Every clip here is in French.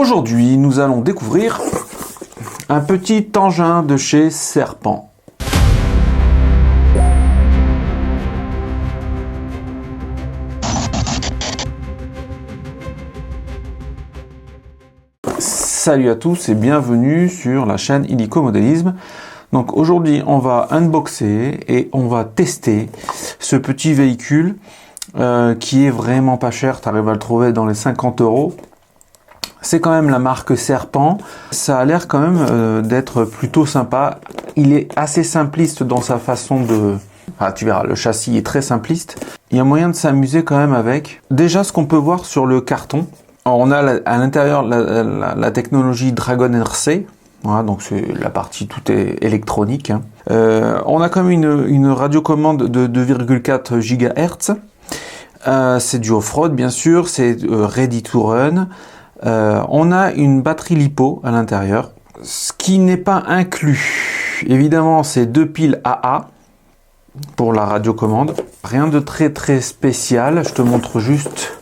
Aujourd'hui, nous allons découvrir un petit engin de chez Serpent. Salut à tous et bienvenue sur la chaîne Illico Modélisme. Donc aujourd'hui, on va unboxer et on va tester ce petit véhicule qui est vraiment pas cher. Tu arrives à le trouver dans les 50 €. C'est quand même la marque Serpent. Ça a l'air quand même d'être plutôt sympa. Il est assez simpliste dans sa façon de... Ah, tu verras, le châssis est très simpliste. Il y a moyen de s'amuser quand même avec. Déjà, ce qu'on peut voir sur le carton. Alors, on a à l'intérieur la technologie Dragon RC. Voilà, donc c'est la partie, tout est électronique. Hein. On a quand même une radiocommande de 2,4 GHz. C'est du off-road, bien sûr. C'est ready to run. On a une batterie LiPo à l'intérieur, ce qui n'est pas inclus. Évidemment, c'est 2 piles AA pour la radiocommande. Rien de très spécial. Je te montre juste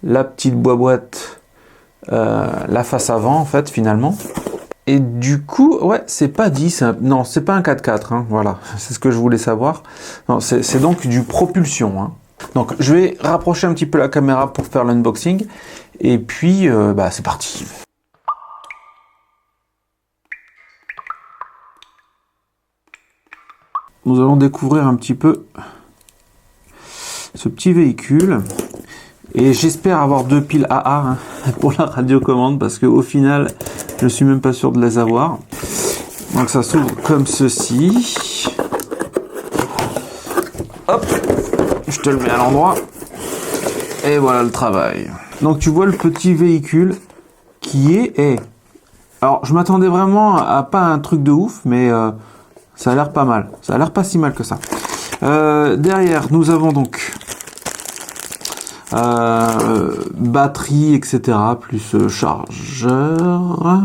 la petite boîte, la face avant en fait finalement. Et du coup, ouais, c'est pas 10, non, c'est pas un 4x4, hein, voilà, c'est ce que je voulais savoir. Non, c'est donc du propulsion. Hein. Donc, je vais rapprocher un petit peu la caméra pour faire l'unboxing. Et puis, c'est parti. Nous allons découvrir un petit peu ce petit véhicule. Et j'espère avoir 2 piles AA hein, pour la radiocommande parce qu'au final, je suis même pas sûr de les avoir. Donc ça s'ouvre comme ceci. Hop, je te le mets à l'endroit. Et voilà le travail. Donc tu vois le petit véhicule qui est... Alors je m'attendais vraiment à pas un truc de ouf, mais ça a l'air pas mal. Ça a l'air pas si mal que ça. Derrière, nous avons donc batterie, etc. plus chargeur.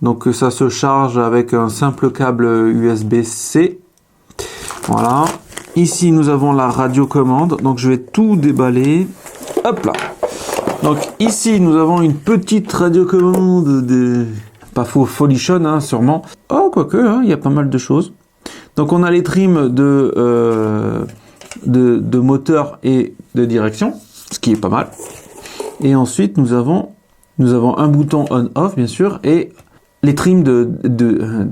Donc ça se charge avec un simple câble USB-C. Voilà. Ici, nous avons la radiocommande. Donc je vais tout déballer. Hop là. Donc ici, nous avons une petite radiocommande de... Pas faux, folichonne, hein, sûrement. Oh, quoique, hein, il y a pas mal de choses. Donc on a les trims de moteur et de direction, ce qui est pas mal. Et ensuite, nous avons un bouton on-off, bien sûr, et les trims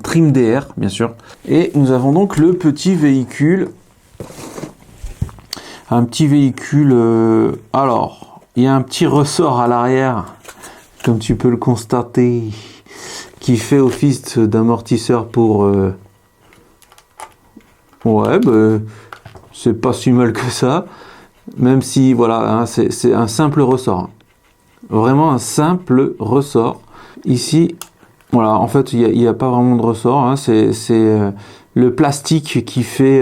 trim DR, bien sûr. Et nous avons donc le petit véhicule. Un petit véhicule... alors, il y a un petit ressort à l'arrière, comme tu peux le constater, qui fait office d'amortisseur pour... Ouais, c'est pas si mal que ça. Même si, voilà, hein, c'est un simple ressort. Vraiment un simple ressort. Ici, voilà, en fait, il n'y a pas vraiment de ressort. Hein, c'est le plastique qui fait...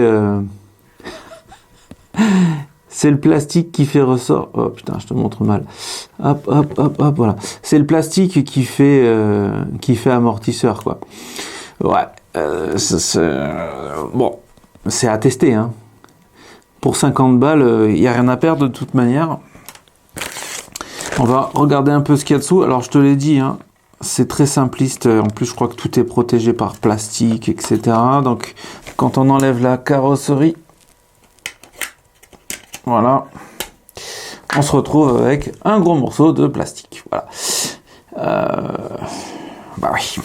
c'est le plastique qui fait ressort. Oh putain, je te montre mal. Hop, hop, hop, hop, voilà. C'est le plastique qui fait amortisseur, quoi. Ouais. Bon, c'est à tester, hein. Pour 50 balles, il n'y a rien à perdre de toute manière. On va regarder un peu ce qu'il y a dessous. Alors, je te l'ai dit, hein, c'est très simpliste. En plus, je crois que tout est protégé par plastique, etc. Donc, quand on enlève la carrosserie, voilà, on se retrouve avec un gros morceau de plastique. Voilà. Bah oui.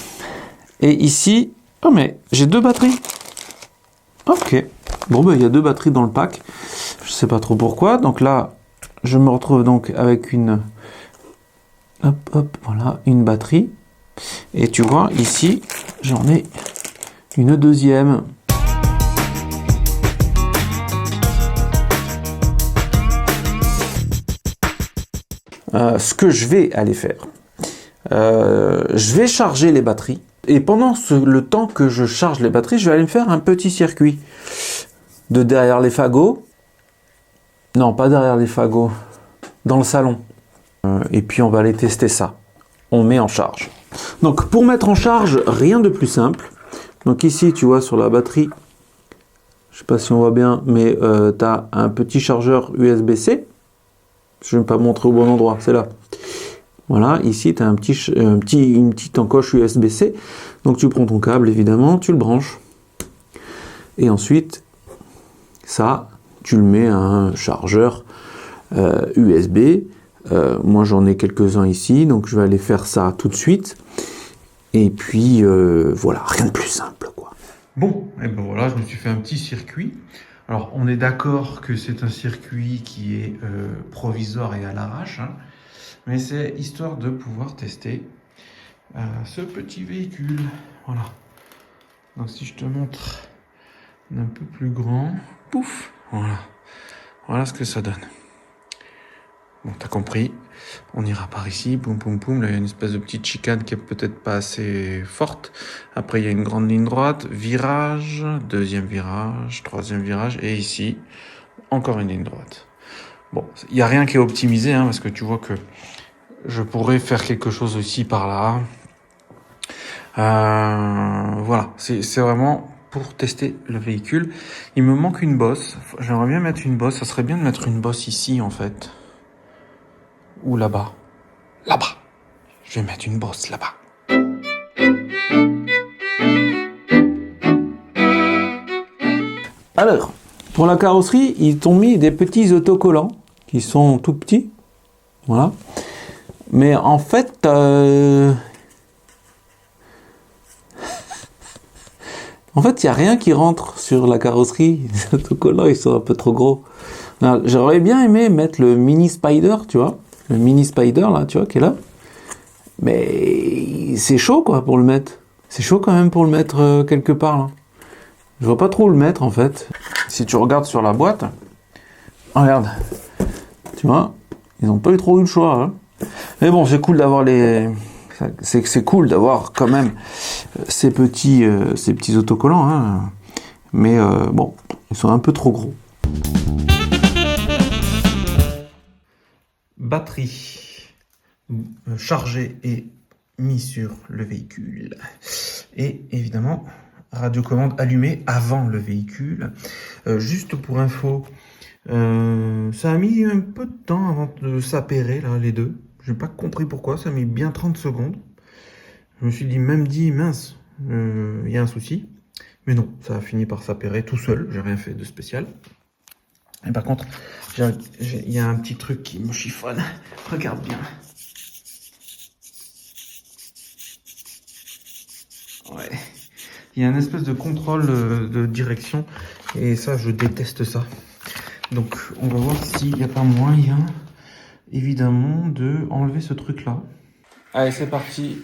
Et ici, oh mais j'ai 2 batteries. Ok. Bon ben il y a 2 batteries dans le pack. Je sais pas trop pourquoi. Donc là, je me retrouve donc avec une, hop hop, voilà, une batterie. Et tu vois ici, j'en ai une deuxième. Ce que je vais aller faire, je vais charger les batteries et pendant le temps que je charge les batteries, je vais aller me faire un petit circuit de derrière les fagots, non pas derrière les fagots, dans le salon, et puis on va aller tester ça. On met en charge. Donc pour mettre en charge, rien de plus simple. Donc ici tu vois sur la batterie, je sais pas si on voit bien, mais tu as un petit chargeur USB-C. Je ne vais pas montrer au bon endroit, c'est là. Voilà, ici tu as une petite encoche USB-C. Donc tu prends ton câble évidemment, tu le branches. Et ensuite, ça, tu le mets à un chargeur USB. Moi j'en ai quelques-uns ici, donc je vais aller faire ça tout de suite. Et puis voilà, rien de plus simple quoi. Bon, et ben voilà, je me suis fait un petit circuit. Alors on est d'accord que c'est un circuit qui est provisoire et à l'arrache, hein, mais c'est histoire de pouvoir tester ce petit véhicule. Voilà. Donc si je te montre un peu plus grand, pouf, voilà. Voilà ce que ça donne. Bon, t'as compris. On ira par ici, poum poum poum. Là, il y a une espèce de petite chicane qui est peut-être pas assez forte. Après, il y a une grande ligne droite, virage, deuxième virage, troisième virage, et ici, encore une ligne droite. Bon, il n'y a rien qui est optimisé, hein, parce que tu vois que je pourrais faire quelque chose aussi par là. Voilà, c'est vraiment pour tester le véhicule. Il me manque une bosse. J'aimerais bien mettre une bosse. Ça serait bien de mettre une bosse ici, en fait. Ou là-bas. Là-bas. Je vais mettre une bosse là-bas. Alors, pour la carrosserie, ils t'ont mis des petits autocollants qui sont tout petits. Voilà. Mais en fait, il n'y a rien qui rentre sur la carrosserie. Les autocollants, ils sont un peu trop gros. J'aurais bien aimé mettre le mini Spider, tu vois. Le mini Spider, là, tu vois, qui est là. Mais c'est chaud, quoi, pour le mettre. C'est chaud quand même pour le mettre quelque part, là. Je vois pas trop où le mettre, en fait. Si tu regardes sur la boîte, regarde. Tu vois, ils n'ont pas eu trop eu le choix, hein. Mais bon, c'est cool d'avoir c'est cool d'avoir quand même ces petits autocollants, hein. Mais bon, ils sont un peu trop gros. Batterie chargée et mise sur le véhicule. Et évidemment, radiocommande allumée avant le véhicule. Juste pour info, ça a mis un peu de temps avant de s'appairer, là, les deux. J'ai pas compris pourquoi, ça a mis bien 30 secondes. Je me suis dit, mince, il y a un souci. Mais non, ça a fini par s'appairer tout seul, j'ai rien fait de spécial. Et par contre, il y a un petit truc qui me chiffonne. Regarde bien. Ouais. Il y a une espèce de contrôle de direction. Et ça, je déteste ça. Donc, on va voir s'il n'y a pas moyen, évidemment, de enlever ce truc-là. Allez, c'est parti.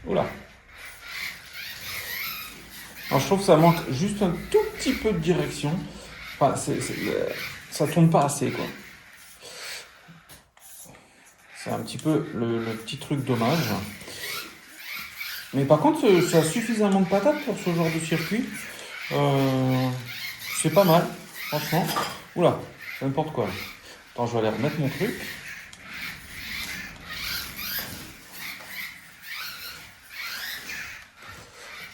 Oula. Alors je trouve que ça manque juste un tout petit peu de direction. Enfin, ça tourne pas assez, quoi. C'est un petit peu le petit truc dommage. Mais par contre, ça a suffisamment de patates pour ce genre de circuit. C'est pas mal, franchement. Oula, c'est n'importe quoi. Attends, je vais aller remettre mon truc.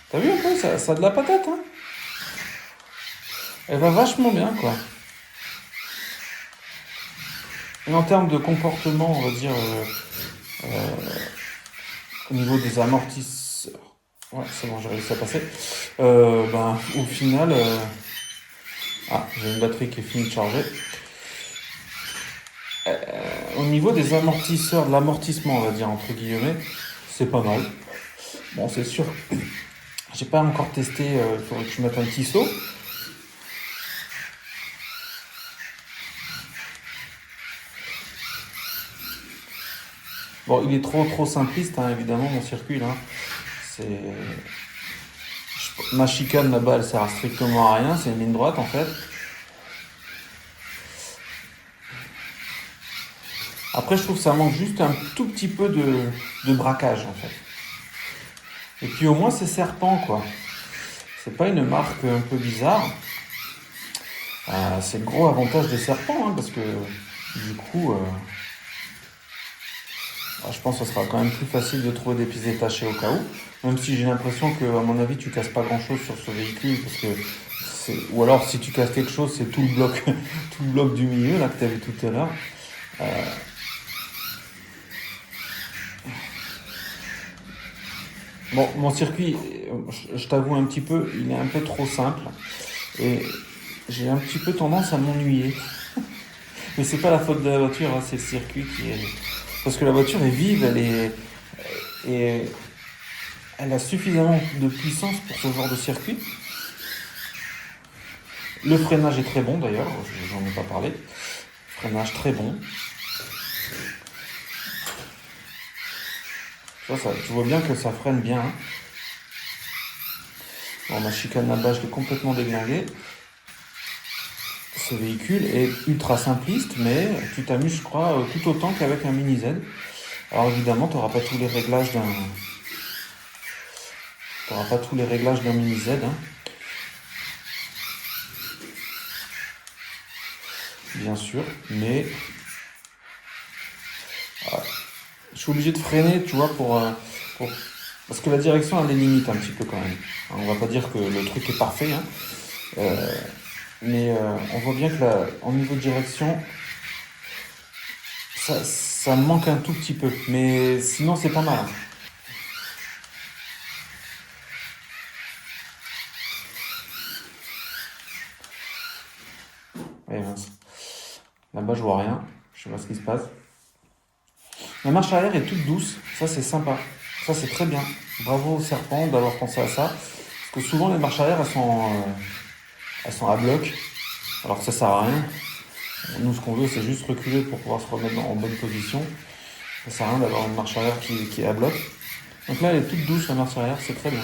T'as vu un peu, ça a de la patate, hein? Elle va vachement bien, quoi. Et en termes de comportement, on va dire, au niveau des amortisseurs, ouais, c'est bon, j'ai réussi à passer. Au final, j'ai une batterie qui est finie de charger. Au niveau des amortisseurs, de l'amortissement, on va dire, entre guillemets, c'est pas mal. Bon, c'est sûr, j'ai pas encore testé, il faudrait que je mette un petit saut. Bon, il est trop simpliste, hein, évidemment, mon circuit, là. Ma chicane, là-bas, elle sert strictement à rien. C'est une ligne droite, en fait. Après, je trouve que ça manque juste un tout petit peu de braquage, en fait. Et puis au moins, c'est Serpent, quoi. C'est pas une marque un peu bizarre. C'est le gros avantage de Serpent, hein, parce que du coup, je pense que ce sera quand même plus facile de trouver des pièces détachées au cas où. Même si j'ai l'impression que, à mon avis, tu casses pas grand-chose sur ce véhicule, parce que ou alors si tu casses quelque chose, c'est tout le bloc, tout le bloc du milieu là que tu as vu tout à l'heure. Euh, bon, mon circuit, je t'avoue un petit peu, il est un peu trop simple et j'ai un petit peu tendance à m'ennuyer. Mais c'est pas la faute de la voiture, hein, c'est le circuit qui est. Parce que la voiture est vive, et elle a suffisamment de puissance pour ce genre de circuit. Le freinage est très bon d'ailleurs, j'en ai pas parlé. Freinage très bon. Tu vois bien que ça freine bien. Hein. Bon, ma chicane là-bas, je l'ai complètement déglinguée. Ce véhicule est ultra simpliste, mais tu t'amuses, je crois, tout autant qu'avec un Mini Z. Alors évidemment, tu n'auras pas tous les réglages d'un Mini Z. Hein. Bien sûr, mais je suis obligé de freiner, tu vois, parce que la direction a des limites un petit peu quand même. On va pas dire que le truc est parfait, hein. Mais on voit bien que en niveau de direction, ça me manque un tout petit peu. Mais sinon, c'est pas mal. Hein. Ouais, mince. Là-bas, je vois rien. Je sais pas ce qui se passe. La marche arrière est toute douce. Ça, c'est sympa. Ça, c'est très bien. Bravo au Serpent d'avoir pensé à ça. Parce que souvent, les marches arrière, elles sont à bloc. Alors que ça sert à rien. Nous, ce qu'on veut, c'est juste reculer pour pouvoir se remettre en bonne position. Ça sert à rien d'avoir une marche arrière qui est à bloc. Donc là, elle est toute douce, la marche arrière. C'est très bien.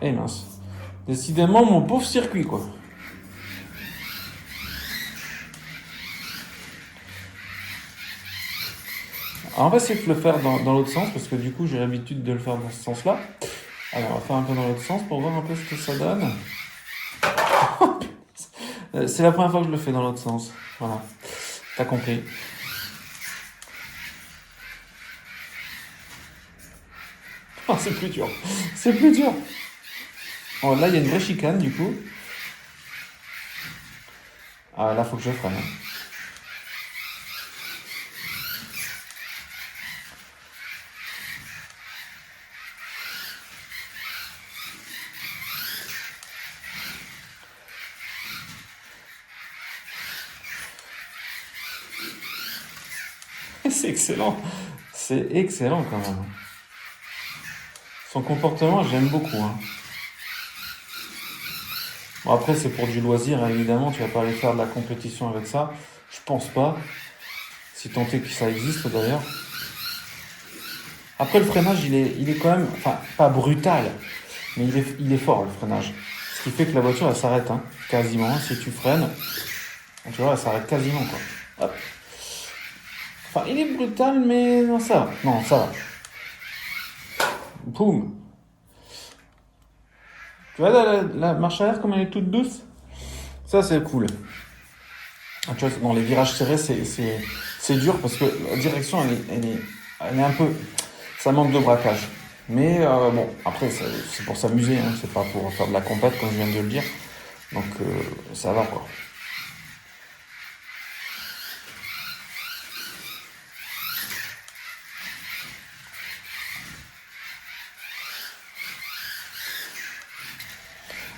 Eh mince. Décidément, mon pauvre circuit, quoi. Alors, on va essayer de le faire dans l'autre sens, parce que du coup, j'ai l'habitude de le faire dans ce sens-là. Alors, on va faire un peu dans l'autre sens pour voir un peu ce que ça donne. C'est la première fois que je le fais dans l'autre sens. Voilà. T'as compris. Oh, c'est plus dur. C'est plus dur. Oh, là, il y a une vraie chicane, du coup. Ah, là, faut que je freine. Hein. C'est excellent. C'est excellent, quand même. Son comportement, j'aime beaucoup. Hein. Bon, après, c'est pour du loisir, hein, évidemment. Tu vas pas aller faire de la compétition avec ça. Je pense pas. Si tant est que ça existe, d'ailleurs. Après, le freinage, il est quand même, enfin, pas brutal, mais il est fort, le freinage. Ce qui fait que la voiture, elle s'arrête, hein, quasiment. Si tu freines, tu vois, elle s'arrête quasiment, quoi. Hop. Enfin, il est brutal, mais non, ça va. Non, ça va. Boum. Tu vois, la marche arrière, comme elle est toute douce. Ça, c'est cool. Ah, tu vois, dans les virages serrés, c'est dur parce que la direction, elle est un peu. Ça manque de braquage. Mais bon, après, c'est pour s'amuser, hein, c'est pas pour faire de la compète, comme je viens de le dire. Donc, ça va, quoi.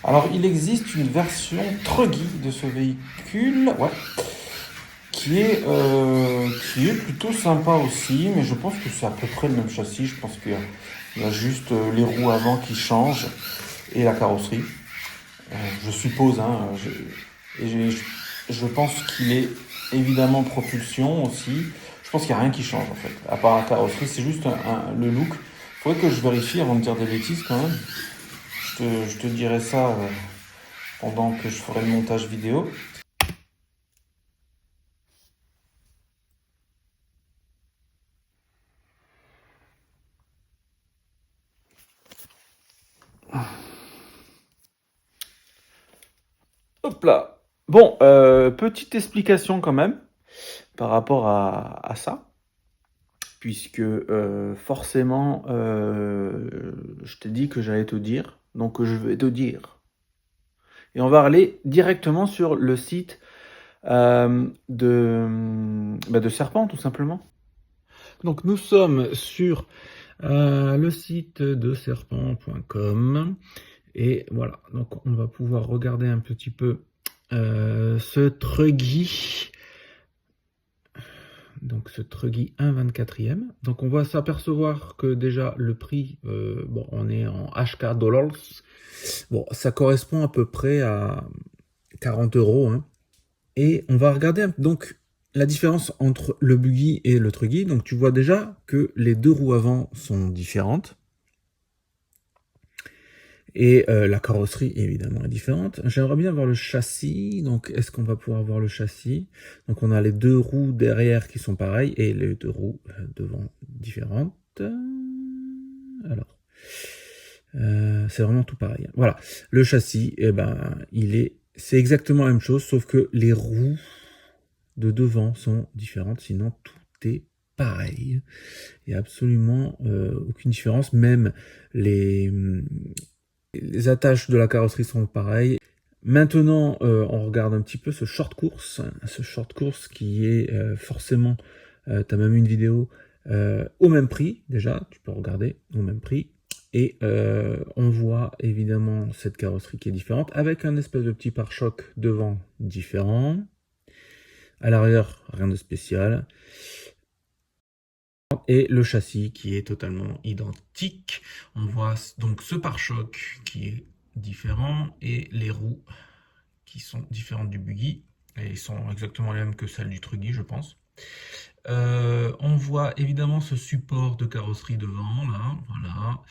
Alors, il existe une version truggy de ce véhicule, ouais, qui est plutôt sympa aussi, mais je pense que c'est à peu près le même châssis. Je pense qu'il y a juste les roues avant qui changent et la carrosserie. Je suppose, hein, je pense qu'il est évidemment propulsion aussi. Je pense qu'il n'y a rien qui change en fait, à part la carrosserie, c'est juste le look. Il faudrait que je vérifie avant de dire des bêtises quand même. Je te dirai ça pendant que je ferai le montage vidéo. Hop là. Bon, petite explication quand même par rapport à ça, puisque forcément, je t'ai dit que j'allais te dire, donc je vais te dire. Et on va aller directement sur le site de Serpent, tout simplement. Donc nous sommes sur le site de serpent.com. Et voilà, donc on va pouvoir regarder un petit peu ce Truggy. Donc ce Truggy 1/24e. Donc on va s'apercevoir que déjà le prix, bon, on est en HK dollars. Bon, ça correspond à peu près à 40 euros. Hein. Et on va regarder donc la différence entre le buggy et le Truggy. Donc tu vois déjà que les deux roues avant sont différentes. Et la carrosserie, évidemment, est différente. J'aimerais bien voir le châssis. Donc, est-ce qu'on va pouvoir voir le châssis? Donc, on a les deux roues derrière qui sont pareilles et les deux roues devant différentes. Alors, c'est vraiment tout pareil. Voilà. Le châssis, eh ben, c'est exactement la même chose, sauf que les roues de devant sont différentes. Sinon, tout est pareil. Il n'y a absolument aucune différence. Même les attaches de la carrosserie sont pareilles. Maintenant, on regarde un petit peu ce short course qui est forcément, tu as même une vidéo au même prix, déjà, tu peux regarder au même prix. Et on voit évidemment cette carrosserie qui est différente, avec un espèce de petit pare-choc devant différent. À l'arrière, rien de spécial. Et le châssis qui est totalement identique. On voit donc ce pare-choc qui est différent et les roues qui sont différentes du buggy et sont exactement les mêmes que celles du Truggy, je pense. On voit évidemment ce support de carrosserie devant, là, voilà,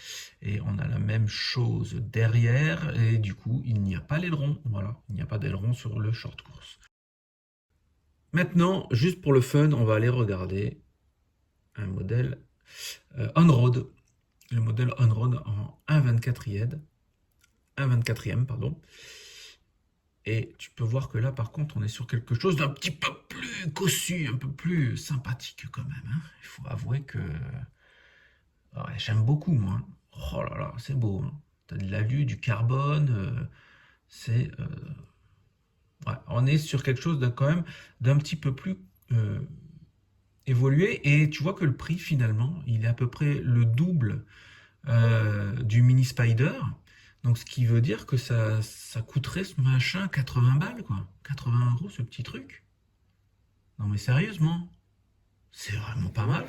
et on a la même chose derrière, et du coup, il n'y a pas l'aileron, voilà, il n'y a pas d'aileron sur le short course. Maintenant, juste pour le fun, on va aller regarder un modèle on-road, le modèle on-road en 1/24e, pardon. Et tu peux voir que là, par contre, on est sur quelque chose d'un petit peu plus cossu, un peu plus sympathique quand même. Hein. Il faut avouer que ouais, j'aime beaucoup, moi. Oh là là, c'est beau. Hein. T'as de l'alu, du carbone. Ouais, on est sur quelque chose quand même d'un petit peu plus évolué. Et tu vois que le prix, finalement, il est à peu près le double du Mini Spider. Donc, ce qui veut dire que ça coûterait ce machin 80 balles, quoi. 80 euros, ce petit truc. Non, mais sérieusement, c'est vraiment pas mal.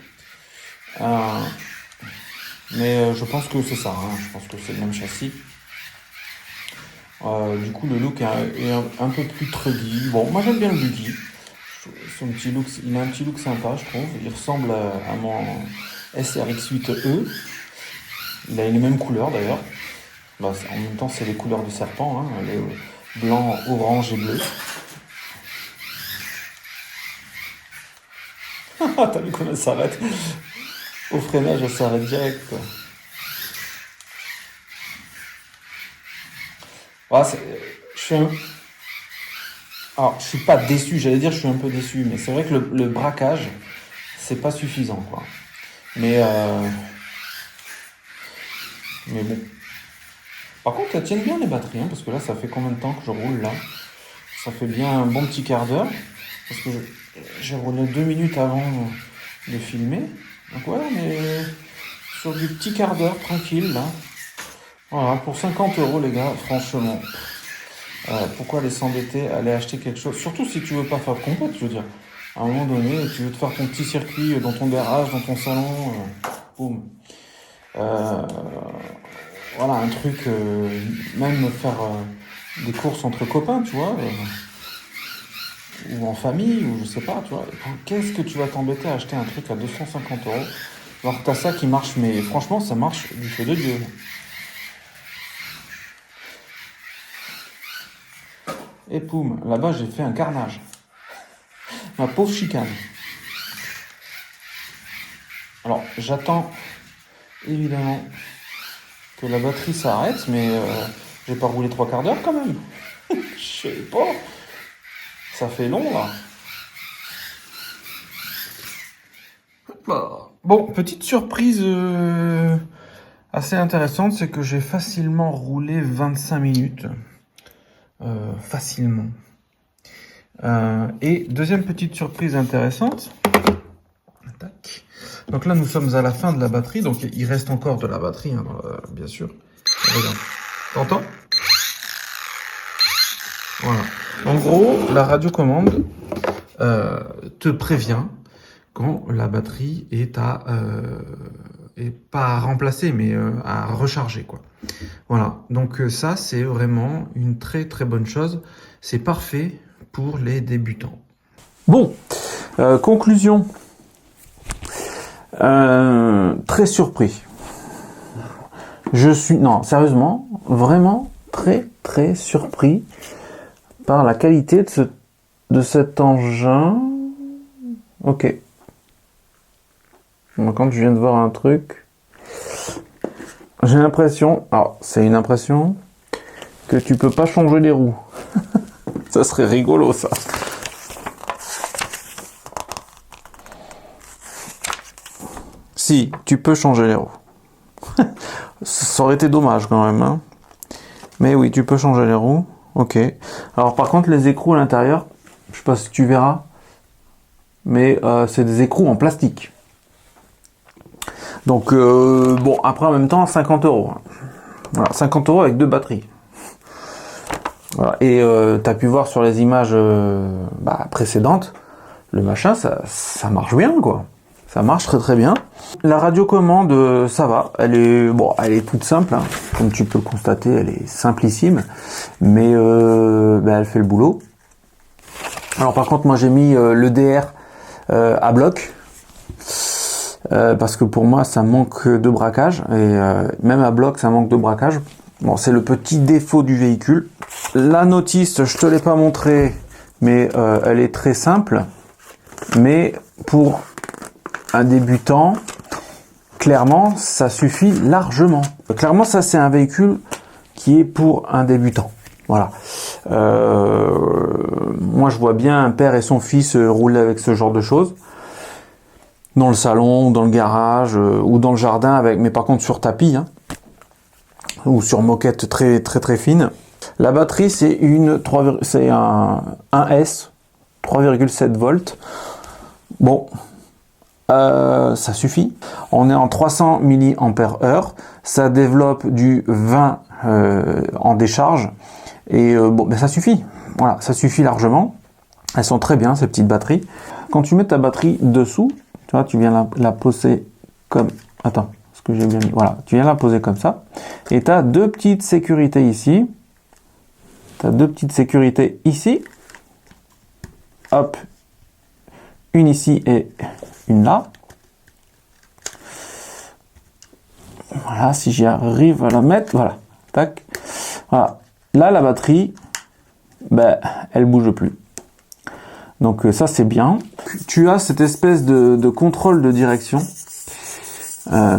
Mais je pense que c'est ça, hein. Je pense que c'est le même châssis. Du coup, le look est un peu plus truggy. Bon, moi j'aime bien le buggy. Son petit look, il a un petit look sympa, je trouve. Il ressemble à mon SRX8E. Il a les mêmes couleurs d'ailleurs. Bah, en même temps, c'est les couleurs du serpent, hein, les blanc, orange et bleu. T'as vu comment elle s'arrête? Au freinage, elle s'arrête direct, quoi. Ouais, alors, je suis pas déçu, j'allais dire je suis un peu déçu, mais c'est vrai que le braquage, c'est pas suffisant, quoi. Mais bon. Par contre, elles tiennent bien les batteries, hein, parce que là, ça fait combien de temps que je roule là? Ça fait bien un bon petit quart d'heure, parce que j'ai roulé 2 minutes avant de filmer. Donc ouais, on est sur du petit quart d'heure tranquille là. Voilà, pour 50 euros les gars, franchement. Pourquoi aller s'embêter, aller acheter quelque chose? Surtout si tu veux pas faire de compète, je veux dire. À un moment donné, tu veux te faire ton petit circuit dans ton garage, dans ton salon, boum. Voilà, un truc, même faire des courses entre copains, tu vois, ou en famille, ou je sais pas, tu vois. Qu'est-ce que tu vas t'embêter à acheter un truc à 250 euros? Alors que t'as ça qui marche, mais franchement, ça marche du feu de Dieu. et poum, là-bas j'ai fait un carnage. Ma pauvre chicane. Alors, j'attends évidemment que la batterie s'arrête, mais j'ai pas roulé 3 quarts d'heure quand même. Je sais pas. Ça fait long là. Bon, petite surprise assez intéressante, c'est que j'ai facilement roulé 25 minutes. Facilement. Et deuxième petite surprise intéressante. Tac. Donc là, nous sommes à la fin de la batterie. Donc il reste encore de la batterie, hein, bien sûr. Regarde. T'entends? Voilà. En gros, la radiocommande te prévient quand la batterie est pas à remplacer, mais à recharger, quoi. Voilà. Donc ça, c'est vraiment une très très bonne chose. C'est parfait pour les débutants. Bon, conclusion. Très surpris. Non, sérieusement, vraiment très très surpris par la qualité de cet engin. Ok. Quand je viens de voir un truc, j'ai l'impression, alors c'est une impression, que tu peux pas changer les roues. Ça serait rigolo ça. Si, tu peux changer les roues. Ça aurait été dommage quand même, hein. Mais oui, tu peux changer les roues. Ok. Alors par contre, les écrous à l'intérieur, je sais pas si tu verras, mais c'est des écrous en plastique. Donc bon, après en même temps, 50 €. Voilà, 50 € avec 2 batteries. Voilà. Et tu as pu voir sur les images précédentes, le machin, ça marche bien, quoi. Ça marche très très bien. La radiocommande, ça va. Elle est toute simple, hein. Comme tu peux le constater, elle est simplissime, mais elle fait le boulot. Alors par contre, moi j'ai mis le DR à bloc, parce que pour moi ça manque de braquage, et même à bloc ça manque de braquage. Bon, c'est le petit défaut du véhicule. La notice, je te l'ai pas montré, mais elle est très simple. Mais pour un débutant, clairement, ça suffit largement. Clairement, ça c'est un véhicule qui est pour un débutant. Voilà. Moi, je vois bien un père et son fils rouler avec ce genre de choses dans le salon, dans le garage ou dans le jardin, mais par contre sur tapis, hein, ou sur moquette très très très fine. La batterie, c'est un 1S 3,7 volts. Bon. Ça suffit. On est en 300 mAh. Ça développe du 20 en décharge. Et ça suffit. Voilà, ça suffit largement. Elles sont très bien, ces petites batteries. Quand tu mets ta batterie dessous, tu vois, tu viens la poser comme... Attends, ce que j'ai bien mis. Voilà, tu viens la poser comme ça. Et tu as 2 petites sécurités ici. Tu as 2 petites sécurités ici. Hop. Une ici et une là. Voilà, si j'y arrive à la mettre, voilà. Tac. Voilà. Là, la batterie, elle bouge plus. Donc ça, c'est bien. Tu as cette espèce de contrôle de direction.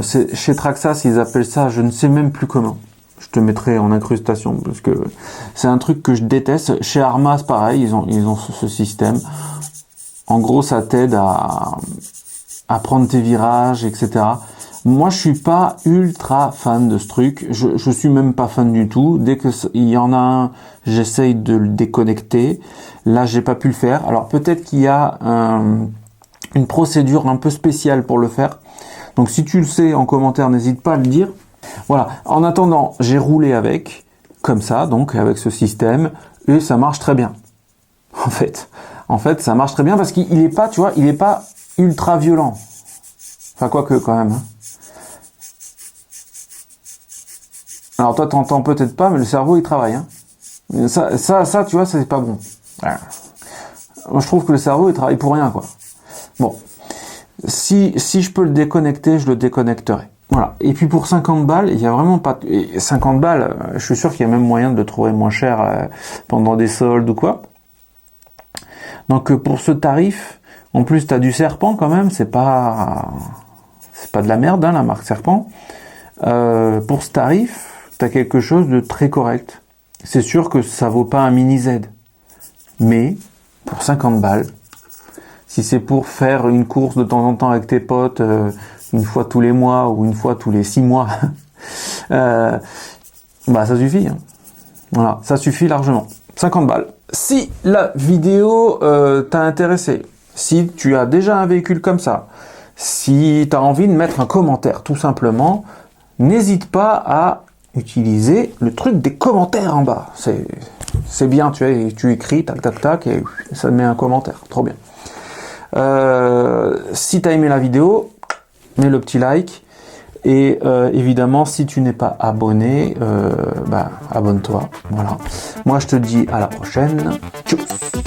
Chez Traxxas, ils appellent ça, je ne sais même plus comment. Je te mettrai en incrustation parce que c'est un truc que je déteste. Chez Armas, pareil, ils ont ce système. En gros, ça t'aide à prendre tes virages, etc. Moi, je suis pas ultra fan de ce truc. Je suis même pas fan du tout. Dès que il y en a un, j'essaye de le déconnecter. Là, j'ai pas pu le faire. Alors peut-être qu'il y a une procédure un peu spéciale pour le faire. Donc si tu le sais en commentaire, n'hésite pas à le dire. Voilà. En attendant, j'ai roulé avec, comme ça, donc avec ce système, et ça marche très bien. En fait, ça marche très bien parce qu'il est pas, tu vois, il est pas ultra violent. Enfin, quoique, quand même. Hein. Alors, toi, t'entends peut-être pas, mais le cerveau, il travaille. Hein. Ça, tu vois, c'est pas bon. Voilà. Moi, je trouve que le cerveau, il travaille pour rien, quoi. Bon. Si je peux le déconnecter, je le déconnecterai. Voilà. Et puis pour 50 balles, il y a vraiment pas... 50 balles, je suis sûr qu'il y a même moyen de le trouver moins cher pendant des soldes ou quoi. Donc pour ce tarif, en plus tu as du Serpent quand même, c'est pas de la merde, hein, la marque Serpent. Pour ce tarif, tu as quelque chose de très correct. C'est sûr que ça vaut pas un mini Z. Mais pour 50 balles, si c'est pour faire une course de temps en temps avec tes potes, une fois tous les mois ou une fois tous les 6 mois, bah ça suffit. Hein. Voilà, ça suffit largement. 50 balles. Si la vidéo t'a intéressé, si tu as déjà un véhicule comme ça, si tu as envie de mettre un commentaire tout simplement, n'hésite pas à utiliser le truc des commentaires en bas. C'est bien, tu écris, tac, tac, tac, et ça te met un commentaire. Trop bien. Si tu as aimé la vidéo, mets le petit like. Et évidemment, si tu n'es pas abonné, abonne-toi. Voilà. Moi, je te dis à la prochaine. Tchuss.